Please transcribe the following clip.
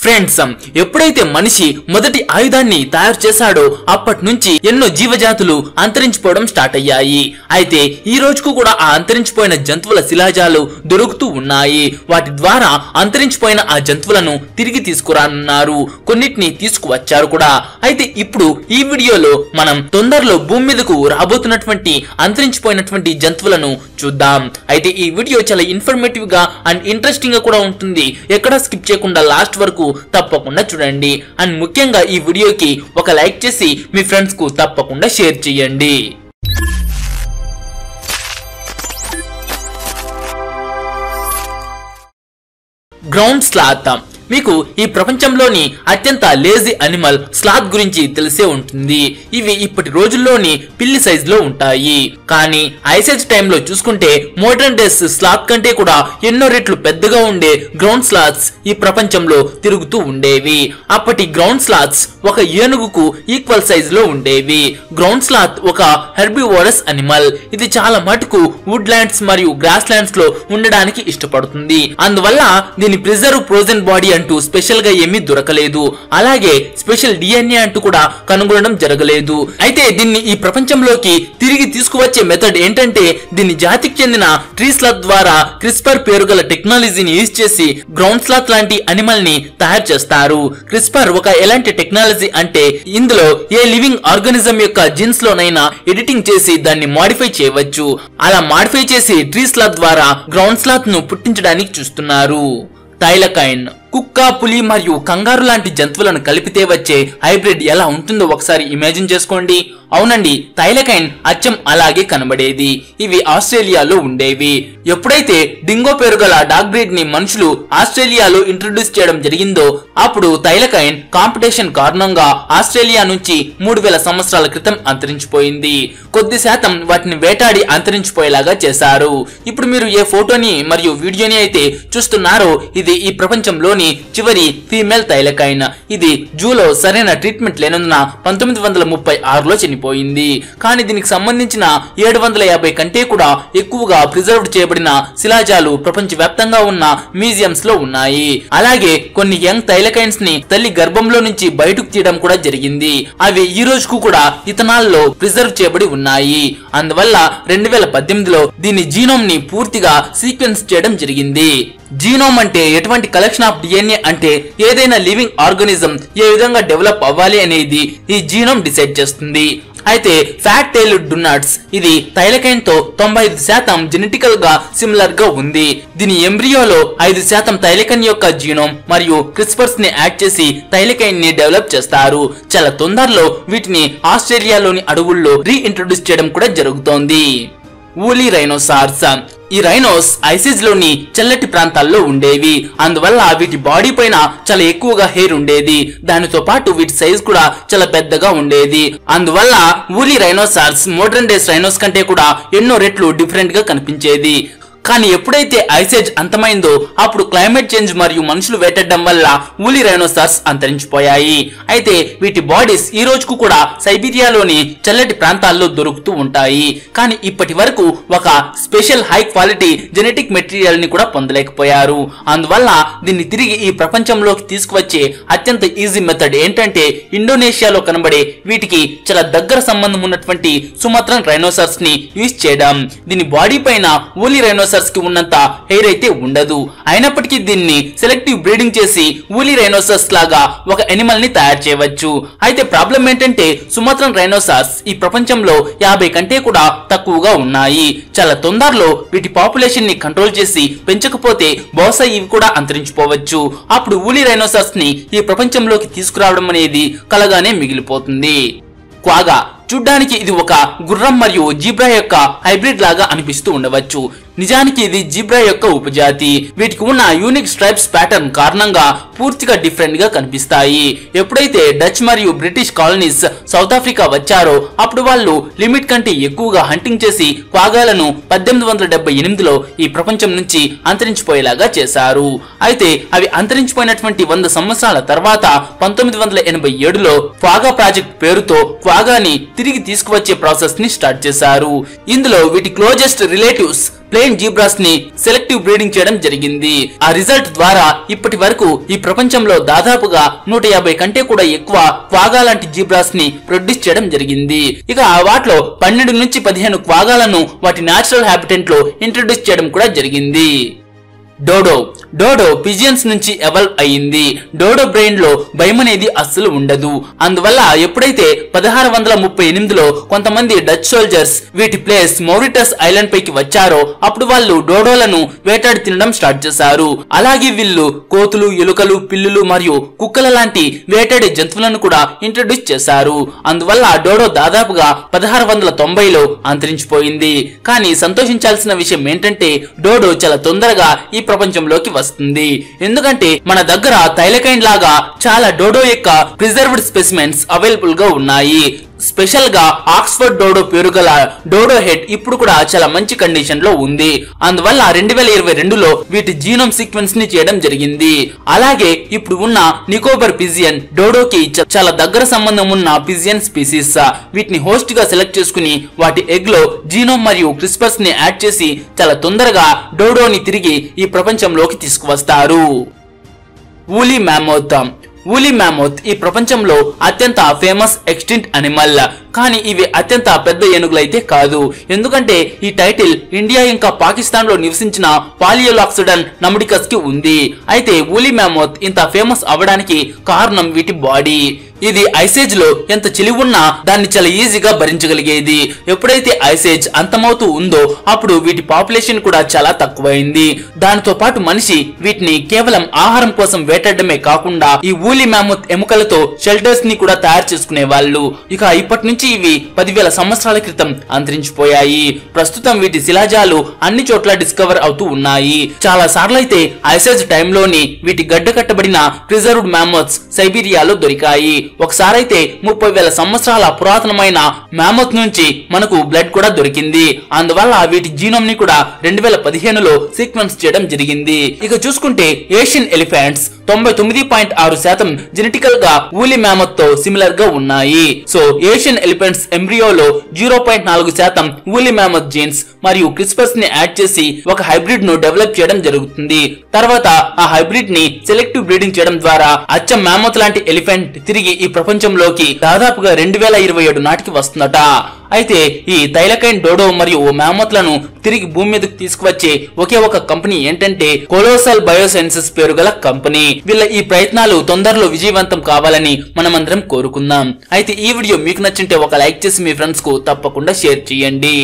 Friends, ఎప్పుడైతే మనిషి మొదటి ఆయుధాన్ని తయారు చేశాడో అప్పటి నుంచి ఎన్నో జీవజాతులు అంతరించిపోవడం స్టార్ట్ అయ్యాయి. అయితే ఈ రోజుకు కూడా ఆ అంతరించిపోయిన జంతువుల శిలాజాలు దొరుకుతూ ఉన్నాయి. వాటి ద్వారా అంతరించిపోయిన ఆ జంతువులను తిరిగి తీసుకురానున్నారు, కొన్నిటిని తీసుకువచ్చారు కూడా. అయితే ఇప్పుడు ఈ వీడియోలో మనం తొందరలో భూమి మీదకు రాబోతున్నటువంటి అంతరించిపోయినటువంటి జంతువులను చూద్దాం. అయితే ఈ వీడియో చాలా ఇన్ఫర్మేటివ్ గా అండ్ ఇంట్రెస్టింగ్ గా కూడా ఉంటుంది. ఎక్కడ స్కిప్ చేయకుండా లాస్ట్ వరకు తప్పకుండా చూడండి. అండ్ ముఖ్యంగా ఈ వీడియోకి ఒక లైక్ చేసి మీ ఫ్రెండ్స్ కు తప్పకుండా షేర్ చేయండి. Ground sloth. మీకు ఈ ప్రపంచంలోని అత్యంత లేజీ అనిమల్ స్లాత్ గురించి తెలిసే ఉంటుంది. ఇవి ఇప్పటి రోజుల్లోని పిల్లి సైజ్ లో ఉంటాయి. కానీ ఐసేజ్ టైంలో చూసుకుంటే మోడర్న్ డేస్ స్లాత్ కంటే కూడా ఎన్నో రెట్లు పెద్దగా ఉండే గ్రౌండ్ స్లాత్స్ ఈ ప్రపంచంలో తిరుగుతూ ఉండేవి. అప్పటి గ్రౌండ్ స్లాత్స్ ఒక ఏనుగుకు ఈక్వల్ సైజ్ లో ఉండేవి. గ్రౌండ్ స్లాత్ ఒక హెర్బివోరస్ అనిమల్. ఇది చాలా మటుకు వుడ్ ల్యాండ్స్ మరియు గ్రాస్ ల్యాండ్స్ లో ఉండడానికి ఇష్టపడుతుంది. అందువల్ల దీని ప్రిజర్వ్ ఫ్రోజన్ బాడీ అంటూ స్పెషల్ గా ఏమీ దొరకలేదు. అలాగే స్పెషల్ డిఎన్ఏ అంటూ కూడా కనుగొనడం జరగలేదు. అయితే దీన్ని ఈ ప్రపంచంలోకి తిరిగి తీసుకువచ్చే మెథడ్ ఏంటంటే, దీని జాతికి చెందిన ట్రీ స్లాత్ ద్వారా క్రిస్పర్ పేరు గల టెక్నాలజీని యూజ్ చేసి గ్రౌండ్ స్లాత్ లాంటి అనిమల్ ని తయారు చేస్తారు. క్రిస్పర్ ఒక ఎలాంటి టెక్నాలజీ అంటే, ఇందులో ఏ లివింగ్ ఆర్గానిజం యొక్క జీన్స్ లోనైనా ఎడిటింగ్ చేసి దాన్ని మాడిఫై చేయవచ్చు. అలా మాడిఫై చేసి ట్రీ స్లాత్ ద్వారా గ్రౌండ్ స్లాత్ ను పుట్టించడానికి చూస్తున్నారు. థైలకైన్. కుక్క, పులి మరియు కంగారు లాంటి జంతువులను కలిపితే వచ్చే హైబ్రిడ్ ఎలా ఉంటుందో ఒకసారి ఇమాజిన్ చేసుకోండి. అవునండి, థైలకైన్ అచ్చం అలాగే కనబడేది. ఇవి ఆస్ట్రేలియాలో ఉండేవి. ఎప్పుడైతే డింగో పేరు గల డాగ్ బ్రీడ్ ని మనుషులు ఆస్ట్రేలియాలో ఇంట్రొడ్యూస్ చేయడం జరిగిందో అప్పుడు థైలకైన్ కాంపిటీషన్ కారణంగా ఆస్ట్రేలియా నుంచి 3000 సంవత్సరాల క్రితం అంతరించిపోయింది. కొద్ది శాతం వాటిని వేటాడి అంతరించిపోయేలాగా చేశారు. ఇప్పుడు మీరు ఏ ఫోటోని మరియు వీడియోని అయితే చూస్తున్నారో ఇది ఈ ప్రపంచంలో చివరి ఫీమేల్ థైలకైన్. ఇది జూలో సరైన ట్రీట్మెంట్ లేనందున 1936లో చనిపోయింది. కానీ దీనికి సంబంధించిన 750 కంటే కూడా ఎక్కువగా ప్రిజర్వ్డ్ చేయబడిన శిలాజాలు ప్రపంచవ్యాప్తంగా ఉన్న మ్యూజియంస్ లో ఉన్నాయి. అలాగే కొన్ని యంగ్ థైలకైన్స్ ని తల్లి గర్భంలో నుంచి బయటకు తీయడం కూడా జరిగింది. అవి ఈ రోజుకు కూడా ఇథనాల్లో ప్రిజర్వ్ చేయబడి ఉన్నాయి. అందువల్ల 2018లో దీని జీనోమ్ ని పూర్తిగా సీక్వెన్స్ చేయడం జరిగింది. జీనోమ్ అంటే ఎటువంటి కలెక్షన్ ఆఫ్ డిఎన్ఏ అంటే ఏదైనా లివింగ్ ఆర్గానిజం ఏ విధంగా డెవలప్ అవ్వాలి అనేది ఈ జీనోమ్ డిసైడ్ చేస్తుంది. అయితే ఫ్యాట్ టైల్డ్ డున్నాట్స్ ఇది థైలకైన్ తో 95% జెనెటికల్ గా సిమిలర్ గా ఉంది. దీని ఎంబ్రియోలో 5% థైలకైన్ యొక్క జీనోమ్ మరియు క్రిస్పర్స్ ని యాడ్ చేసి థైలకైన్ ని డెవలప్ చేస్తారు. చాలా తొందరలో వీటిని ఆస్ట్రేలియాలోని అడవుల్లో రీఇంట్రొడ్యూస్ చేయడం కూడా జరుగుతోంది. Woolly rhinoceros. ఈ రైనోస్ ఐసిస్ లోని చల్లటి ప్రాంతాల్లో ఉండేవి. అందువల్ల వీటి బాడీ పైన చాలా ఎక్కువగా హెయిర్ ఉండేది. దానితో పాటు వీటి సైజ్ కూడా చాలా పెద్దగా ఉండేది. అందువల్ల woolly rhinoceros modern days rhinos కంటే కూడా ఎన్నో రెట్లు డిఫరెంట్ గా కనిపించేది. కానీ ఎప్పుడైతే ఐసేజ్ అంతమైందో అప్పుడు క్లైమేట్ చేంజ్ మరియు మనుషులు వేటాడడం వల్ల ఊలీ రైనోసార్స్ అంతరించిపోయాయి. అయితే వీటి బాడీస్ ఈ రోజుకు కూడా సైబీరియాలోని చల్లటి ప్రాంతాల్లో దొరుకుతూ ఉంటాయి. కానీ ఇప్పటి వరకు ఒక special high quality genetic material ని కూడా పొందలేకపోయారు. అందువల్ల దీన్ని తిరిగి ఈ ప్రపంచంలోకి తీసుకువచ్చే అత్యంత ఈజీ మెథడ్ ఏంటంటే, ఇండోనేషియాలో కనబడే వీటికి చాలా దగ్గర సంబంధం ఉన్నటువంటి సుమత్రన్ రైనోసార్స్ ని యూజ్ చేయడం. దీని బాడీ పైన ఊలీ రైనోసార్స్ కి ఉన్నంత హెయిర్ అయితే ఉండదు. అయినప్పటికీ దీన్ని సెలెక్టివ్ బ్రీడింగ్ చేసి ఊలీ రైనోసార్స్ లాగా ఒక ఎనిమల్ ని తయారు చేయవచ్చు. అయితే ప్రాబ్లం ఏంటంటే, సుమత్రన్ రైనోసార్స్ ఈ ప్రపంచంలో 50 కంటే కూడా తక్కువగా ఉన్నాయి. చాలా తొందరలో వీటి పాపులేషన్ ని కంట్రోల్ చేసి పెంచకపోతే బహుశా ఇవి కూడా అంతరించిపోవచ్చు. అప్పుడు ఊలీ రైనోసార్స్ ని ఈ ప్రపంచంలోకి తీసుకురావడం అనేది కలగానే మిగిలిపోతుంది. క్వాగా. చూడ్డానికి ఇది ఒక గుర్రం మరియు జీబ్రా యొక్క హైబ్రిడ్ లాగా అనిపిస్తూ ఉండవచ్చు. నిజానికి ఇది జీబ్రా యొక్క ఉపజాతి. వీటికి ఉన్న యూనిక్ స్ట్రైప్స్ ప్యాటర్న్ కారణంగా పూర్తిగా డిఫరెంట్ గా కనిపిస్తాయి. ఎప్పుడైతే డచ్ మరియు బ్రిటిష్ కాలనీస్ సౌత్ ఆఫ్రికా వచ్చారో అప్పుడు వాళ్ళు లిమిట్ కంటే ఎక్కువగా హంటింగ్ చేసి క్వాగాలను 1878లో ఈ ప్రపంచం నుంచి అంతరించిపోయేలాగా చేశారు. అయితే అవి అంతరించిపోయినటువంటి 100 సంవత్సరాల తర్వాత 1987లో క్వాగా ప్రాజెక్ట్ పేరుతో క్వాగాని తిరిగి తీసుకువచ్చే ప్రాసెస్ ని స్టార్ట్ చేశారు. ఇందులో వీటి closest relatives play giant zebras ని సెలెక్టివ్ బ్రీడింగ్ చేయడం జరిగింది. ఆ రిజల్ట్ ద్వారా ఇప్పటి వరకు ఈ ప్రపంచంలో దాదాపుగా 150 కంటే కూడా ఎక్కువ క్వాగా లాంటి జీబ్రాస్ ని ప్రొడ్యూస్ చేయడం జరిగింది. ఇక వాటిలో 12 నుంచి 15 క్వాగాలను వాటి న్యాచురల్ హ్యాబిటెంట్ లో ఇంట్రొడ్యూస్ చేయడం కూడా జరిగింది. డోడో పిజియన్స్ నుంచి ఎవాల్వ్ అయ్యింది. డోడో బ్రెయిన్ లో భయం అనేది అస్సలు ఉండదు. అందువల్ల ఎప్పుడైతే 1638లో కొంతమంది డచ్ సోల్జర్స్ వీటి ప్లేస్ మౌరిటస్ ఐలాండ్ పైకి వచ్చారో అప్పుడు వాళ్ళు డోడోలను వేటాడి తినడం స్టార్ట్ చేశారు. అలాగే వీళ్ళు కోతులు, ఎలుకలు, పిల్లులు మరియు కుక్కల లాంటి వేటాడే జంతువులను కూడా ఇంట్రొడ్యూస్ చేశారు. అందువల్ల డోడో దాదాపుగా 1690లో అంతరించిపోయింది. కానీ సంతోషించాల్సిన విషయం ఏంటంటే డోడో చాలా తొందరగా ఈ ప్రపంచంలోకి వస్తుంది. ఎందుకంటే మన దగ్గర థైలకైన్ లాగా చాలా డోడో యొక్క ప్రిజర్వ్డ్ స్పెసిమెన్స్ అవైలబుల్ గా ఉన్నాయి. స్పెషల్ గా ఆక్స్ఫర్డ్ డోడో పేరు గల డోడో హెడ్ ఇప్పుడు కూడా చాలా మంచి కండిషన్ లో ఉంది. అందువల్ల 2022లో వీటి జీనోమ్ సీక్వెన్స్ ని చేయడం జరిగింది. అలాగే ఇప్పుడు ఉన్న నికోబార్ పిజియన్ డోడోకి చాలా దగ్గర సంబంధం ఉన్న పిజియన్ స్పీసీస్. వీటిని హోస్ట్ గా సెలెక్ట్ చేసుకుని వాటి ఎగ్ లో జీనోమ్ మరియు క్రిస్పర్స్ ని యాడ్ చేసి చాలా తొందరగా డోడోని తిరిగి ఈ ప్రపంచంలోకి తీసుకువస్తారు. వూలీ మ్యామోత్ ఈ ప్రపంచంలో అత్యంత ఫేమస్ ఎక్స్టింక్ట్ అనిమల్. కానీ ఇవి అత్యంత పెద్ద ఏనుగులైతే కాదు. ఎందుకంటే ఈ టైటిల్ ఇండియా ఇంకా పాకిస్తాన్ లో నివసించిన పాలియోలాక్సిడన్ నమ్డికస్ కి ఉంది. అయితే వూలీ మ్యామోత్ ఇంత ఫేమస్ అవడానికి కారణం వీటి బాడీ. ఇది ఐసేజ్ లో ఎంత చిలి ఉన్నా దాన్ని చాలా ఈజీగా భరించగలిగేది. ఎప్పుడైతే ఐసేజ్ అంతమవుతూ ఉందో అప్పుడు వీటి పాపులేషన్ కూడా చాలా తక్కువైంది. దానితో పాటు మనిషి వీటిని కేవలం ఆహారం కోసం వేటాడమే కాకుండా ఈ వూలీ మ్యామోత్ ఎముకలతో షెల్టర్స్ ని కూడా తయారు చేసుకునే వాళ్ళు. ఇక ఇప్పటి నుంచి ఇవి 10,000 సంవత్సరాల క్రితం అంతరించిపోయాయి. ప్రస్తుతం వీటి శిలాజాలు అన్ని చోట్ల డిస్కవర్ అవుతూ ఉన్నాయి. చాలా సార్లు అయితే ఐసేజ్ టైంలోని వీటి గడ్డ కట్టబడిన ప్రిజర్వ్డ్ మ్యామోత్స్ సైబీరియాలో దొరికాయి. ఒకసారైతే 30,000 సంవత్సరాల పురాతనమైన మ్యామోత్ నుంచి మనకు బ్లడ్ కూడా దొరికింది. అందువల్ల వీటి జీనోమ్ ని కూడా 2015లో సీక్వెన్స్ చేయడం జరిగింది. ఇక చూసుకుంటే ఏషియన్ ఎలిఫెంట్స్ 99.6% జెనెటికల్ గా వూలీ మ్యామోత్ తో సిమిలర్ గా ఉన్నాయి. సో ఏషియన్ ఎలిఫెంట్స్ ఎంబ్రియోలో 0.4% వూలీ మ్యామోత్ జీన్స్ మరియు క్రిస్పర్స్ ని యాడ్ చేసి ఒక హైబ్రిడ్ ను డెవలప్ చేయడం జరుగుతుంది. తర్వాత ఆ హైబ్రిడ్ ని సెలెక్టివ్ బ్రీడింగ్ చేయడం ద్వారా అచ్చం మ్యామోత్ లాంటి ఎలిఫెంట్ తిరిగి ఈ ప్రపంచంలోకి దాదాపుగా 2027 నాటికి వస్తుందట. అయితే ఈ థైలకైన్ డోడో మరియు మ్యామోత్లను తిరిగి భూమి మీదకి తీసుకువచ్చే ఒకే ఒక కంపెనీ ఏంటంటే కొలోసల్ బయోసైన్సెస్ పేరు గల కంపెనీ. వీళ్ళ ఈ ప్రయత్నాలు తొందరలో విజయవంతం కావాలని మనమందరం కోరుకుందాం. అయితే ఈ వీడియో మీకు నచ్చింటే ఒక లైక్ చేసి మీ ఫ్రెండ్స్ కు తప్పకుండా షేర్ చేయండి.